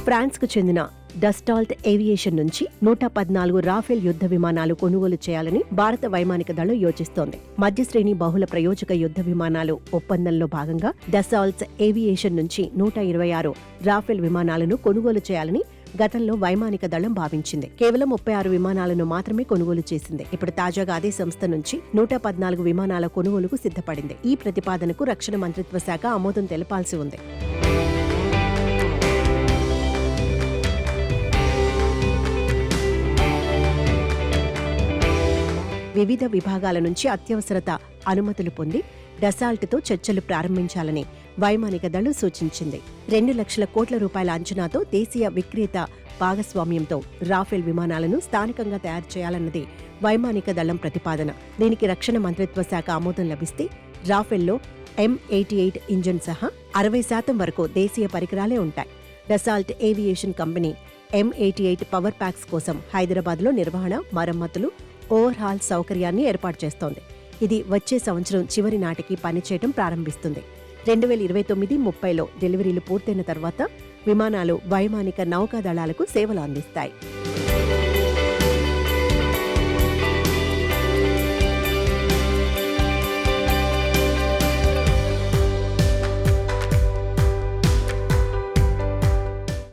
ఫ్రాన్స్కు చెందిన డస్టాల్ట్ ఏవియేషన్ నుంచి 114 రాఫెల్ యుద్ధ విమానాలు కొనుగోలు చేయాలని భారత వైమానిక దళం యోచిస్తోంది. మధ్యశ్రేణి బహుళ ప్రయోజక యుద్ధ విమానాలు ఒప్పందంలో భాగంగా డస్టాల్ట్ ఏవియేషన్ నుంచి 126 రాఫెల్ విమానాలను కొనుగోలు చేయాలని గతంలో వైమానిక దళం భావించింది. కేవలం 36 విమానాలను మాత్రమే కొనుగోలు చేసింది. ఇప్పుడు తాజాగా అదే సంస్థ నుంచి 114 విమానాల కొనుగోలుకు సిద్ధపడింది. ఈ ప్రతిపాదనకు రక్షణ మంత్రిత్వ శాఖ ఆమోదం తెలపాల్సి ఉంది. వివిధ విభాగాల నుంచి అత్యవసరత అనుమతులు పొంది డసాల్ట్తో చర్చలు ప్రారంభించాలని వైమానిక దళం సూచించింది. 2 లక్షల కోట్ల రూపాయల అంచనాతో దేశీయ విక్రేత భాగస్వామ్యంతో రాఫెల్ విమానాలను స్థానికంగా తయారు చేయాలన్నది వైమానిక దళం ప్రతిపాదన. దీనికి రక్షణ మంత్రిత్వ శాఖ ఆమోదం లభిస్తే రాఫెల్లో M88 ఇంజిన్ సహా 60% వరకు దేశీయ పరికరాలే ఉంటాయి. Dassault aviation company M88 power packs కోసం హైదరాబాద్లో నిర్వహణ, మరమ్మతులు, ఓవర్హాల్ సౌకర్యాన్ని ఏర్పాటు చేస్తోంది. ఇది వచ్చే సంవత్సరం చివరి నాటికి పనిచేయడం ప్రారంభిస్తుంది. 2029-30లో డెలివరీలు పూర్తయిన తర్వాత విమానాలు వైమానిక నౌకాదళాలకు సేవలు అందిస్తాయి.